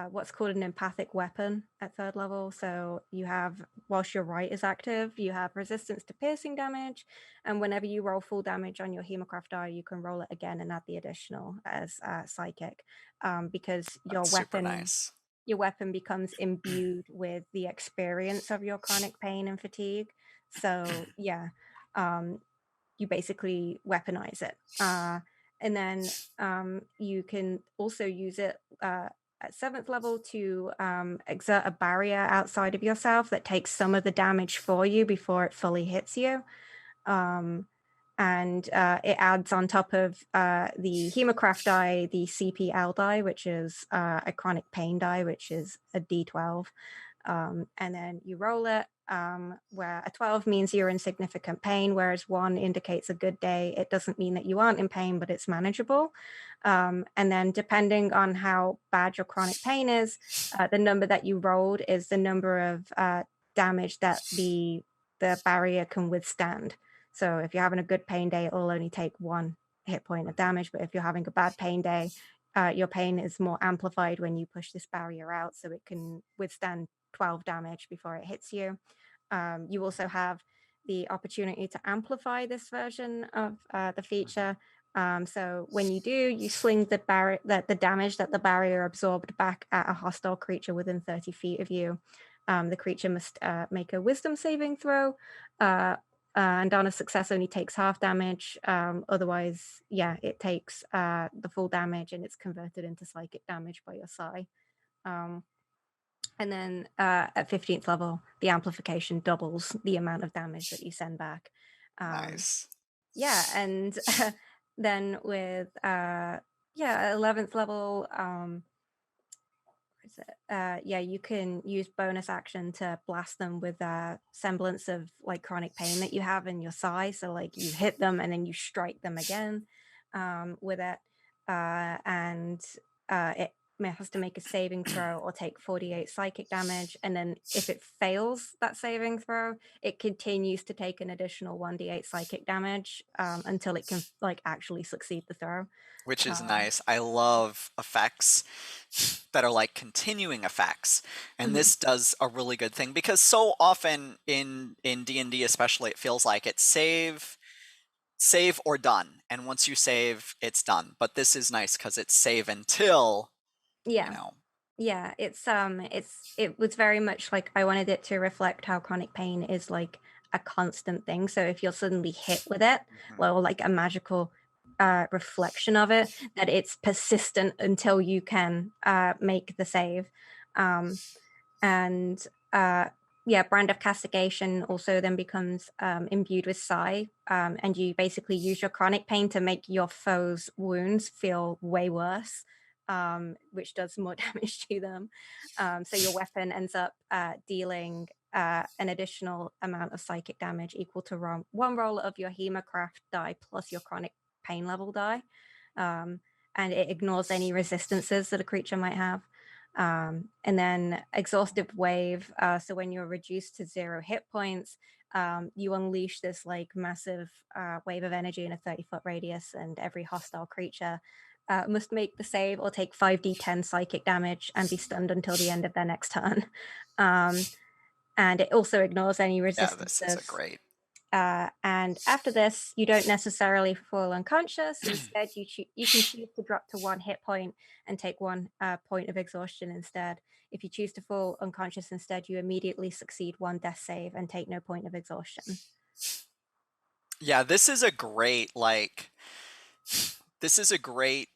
what's called an empathic weapon at 3rd level. So you have, whilst your right is active, you have resistance to piercing damage, and whenever you roll full damage on your hemocraft die, you can roll it again and add the additional as psychic, because That's super nice. your weapon becomes imbued with the experience of your chronic pain and fatigue. So yeah, um, you basically weaponize it. And then you can also use it at 7th level to exert a barrier outside of yourself that takes some of the damage for you before it fully hits you. Um, and it adds on top of the hemocraft die, the CPL die, which is a chronic pain die, which is a D12. And then you roll it, where a 12 means you're in significant pain, whereas 1 indicates a good day. It doesn't mean that you aren't in pain, but it's manageable. And then depending on how bad your chronic pain is, the number that you rolled is the number of damage that the barrier can withstand. So if you're having a good pain day, it'll only take 1 hit point of damage. But if you're having a bad pain day, your pain is more amplified when you push this barrier out, so it can withstand 12 damage before it hits you. You also have the opportunity to amplify this version of the feature. So when you do, you sling the damage that the barrier absorbed back at a hostile creature within 30 feet of you. The creature must make a wisdom saving throw. And on a success only takes half damage. Otherwise, yeah, it takes the full damage and it's converted into psychic damage by your psi. And then at 15th level, the amplification doubles the amount of damage that you send back. Nice. Yeah, and then with 11th level, yeah, you can use bonus action to blast them with a semblance of like chronic pain that you have in your thigh. So like you hit them and then you strike them again with it, and it has to make a saving throw or take 48 psychic damage. And then if it fails that saving throw, it continues to take an additional 1d8 psychic damage until it can like actually succeed the throw. Which is Um, nice. I love effects that are like continuing effects. And mhm. this does a really good thing because so often in D&D especially it feels like it's save or done. And once you save, it's done. But this is nice cuz it's save until, you Yeah. know. Yeah, it was very much like I wanted it to reflect how chronic pain is like a constant thing. So if you're suddenly hit with it, Mhm. well, like a magical reflection of it, that it's persistent until you can make the save. Um, and yeah, Brand of Castigation also then becomes imbued with Psi, and you basically use your chronic pain to make your foes' wounds feel way worse, which does more damage to them. So your weapon ends up dealing an additional amount of psychic damage equal to one roll of your Hemocraft die plus your chronic pain level die. Um, and it ignores any resistances that a creature might have. And then exhaustive wave. So when you're reduced to 0 hit points, you unleash this like massive wave of energy in a 30-foot radius, and every hostile creature must make the save or take 5d10 psychic damage and be stunned until the end of their next turn. And it also ignores any Yeah, this is a resistances. great. And after this, you don't necessarily fall unconscious. Instead, you can choose to drop to 1 hit point and take 1 point of exhaustion instead. If you choose to fall unconscious instead, you immediately succeed 1 death save and take no point of exhaustion. Yeah, this is a great this is a great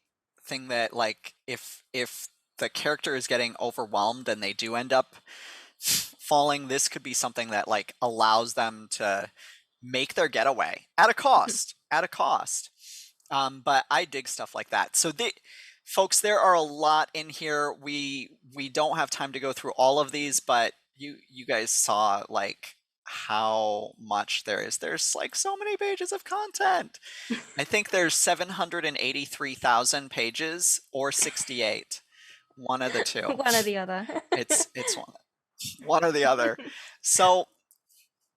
thing that like if the character is getting overwhelmed and they do end up falling, this could be something that like allows them to make their getaway at a cost, at a cost. But I dig stuff like that. So folks, there are a lot in here. We don't have time to go through all of these, but you guys saw like how much there is. There's like so many pages of content. I think there's 783,000 pages or 68. One of the two. One or the other. It's one or the other. So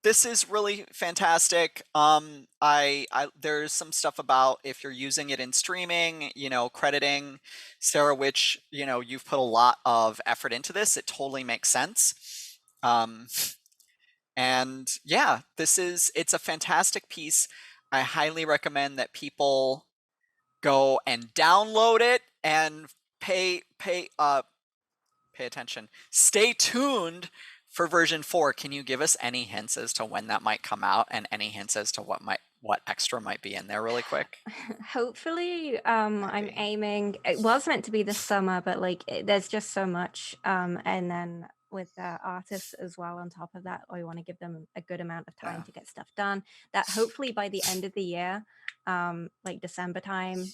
this is really fantastic. I there's some stuff about if you're using it in streaming, you know, crediting Sarah, which, you know, you've put a lot of effort into this. It totally makes sense. And yeah, it's a fantastic piece. I highly recommend that people go and download it and pay attention. Stay tuned for version 4. Can you give us any hints as to when that might come out, and any hints as to what extra might be in there really quick? Hopefully, I'm aiming. It was meant to be this summer, but like there's just so much. And then with artists as well on top of that, I want to give them a good amount of time to get stuff done. That hopefully by the end of the year, like December time,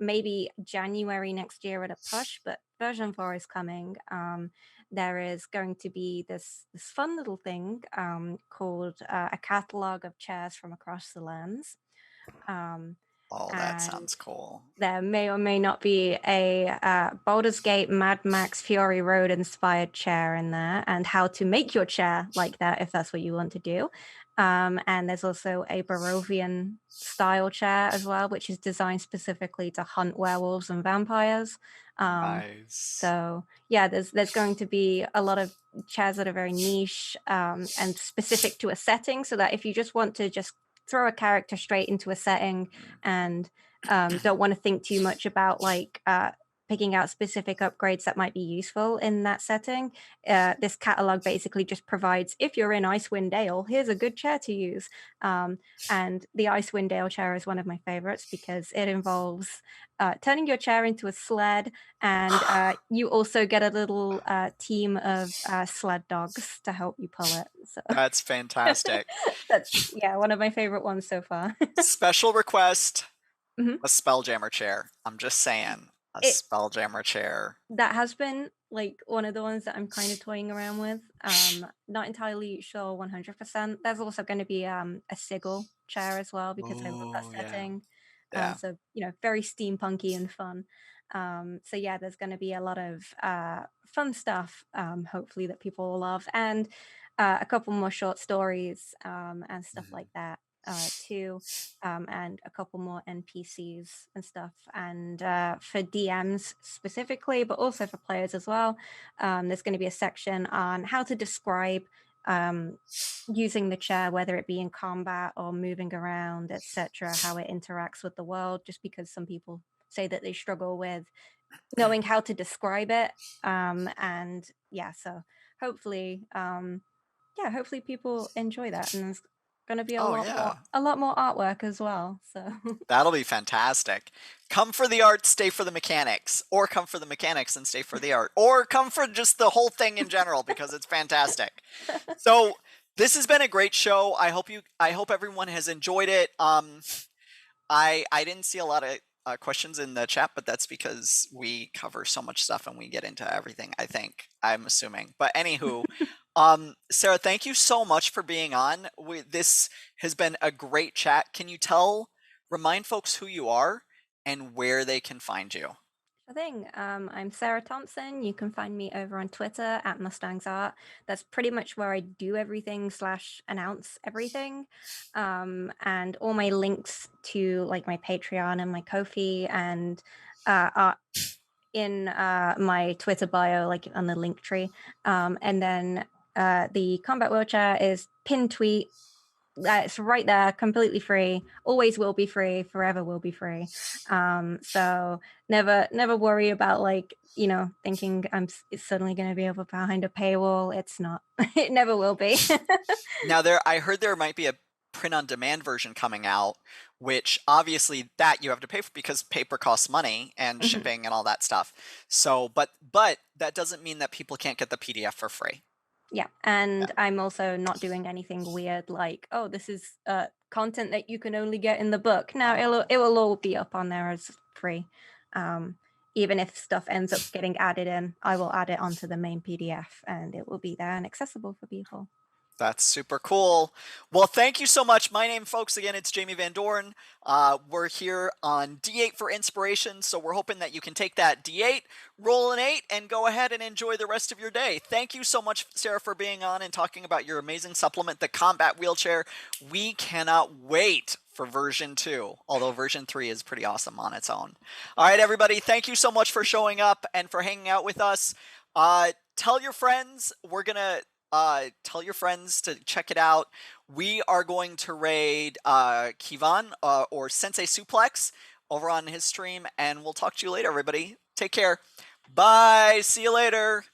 maybe January next year at a push, but version 4 is coming. There is going to be this fun little thing called a catalog of chairs from across the lands. Oh, that sounds cool. There may or may not be a Baldur's Gate Mad Max Fury Road inspired chair in there, and how to make your chair like that if that's what you want to do. And there's also a Barovian style chair as well, which is designed specifically to hunt werewolves and vampires. Nice. So yeah, there's going to be a lot of chairs that are very niche and specific to a setting, so that if you just want to just throw a character straight into a setting and don't want to think too much about like picking out specific upgrades that might be useful in that setting, this catalog basically just provides, if you're in Icewind Dale, here's a good chair to use. And the Icewind Dale chair is one of my favorites because it involves turning your chair into a sled, and you also get a little team of sled dogs to help you pull it. So That's fantastic. that's one of my favorite ones so far. Special request, a Spelljammer chair. I'm just saying, a Spelljammer chair. That has been like one of the ones that I'm kind of toying around with. Not entirely sure 100%. There's also going to be a Sigil chair as well because I love that setting. Yeah. So, you know, very steampunky and fun. So yeah, there's going to be a lot of fun stuff, hopefully, that people will love, and a couple more short stories and stuff like that too, and a couple more NPCs and stuff. And for DMs specifically, but also for players as well, there's going to be a section on how to describe using the chair, whether it be in combat or moving around, etc., how it interacts with the world, just because some people say that they struggle with knowing how to describe it. And yeah, so hopefully hopefully people enjoy that, and Going to be Oh yeah. a lot more artwork as well. So That'll be fantastic. Come for the art, stay for the mechanics, or come for the mechanics and stay for the art, or come for just the whole thing in general because it's fantastic. So this has been a great show. I hope everyone has enjoyed it. I didn't see a lot of questions in the chat, but that's because we cover so much stuff and we get into everything. I'm assuming. But anywho, Sarah, thank you so much for being on. This has been a great chat. Can you remind folks who you are and where they can find you? Sure thing. I'm Sarah Thompson. You can find me over on Twitter at MustangsArt. That's pretty much where I do everything / announce everything. And all my links to like my Patreon and my Ko-fi and are in my Twitter bio, like on the link tree. And then the combat wheelchair is pinned tweet. It's right there, completely free. Always will be free. Forever will be free. So never worry about like thinking it's suddenly going to be over behind a paywall. It's not. It never will be. Now I heard there might be a print-on-demand version coming out, which obviously that you have to pay for because paper costs money and shipping and all that stuff. So, but that doesn't mean that people can't get the PDF for free. Yeah, and I'm also not doing anything weird like, oh, this is content that you can only get in the book. No, it will all be up on there as free. Even if stuff ends up getting added in, I will add it onto the main PDF and it will be there and accessible for people. That's super cool. Well, thank you so much. My name, folks, again, it's Jamie Van Doren. We're here on D8 for inspiration, so we're hoping that you can take that D8, roll an 8, and go ahead and enjoy the rest of your day. Thank you so much, Sarah, for being on and talking about your amazing supplement, the Combat Wheelchair. We cannot wait for version 2, although version 3 is pretty awesome on its own. All right, everybody, thank you so much for showing up and for hanging out with us. Tell your friends. We're going to tell your friends to check it out. We are going to raid Kivan or Sensei Suplex over on his stream, and we'll talk to you later, everybody. Take care. Bye. See you later.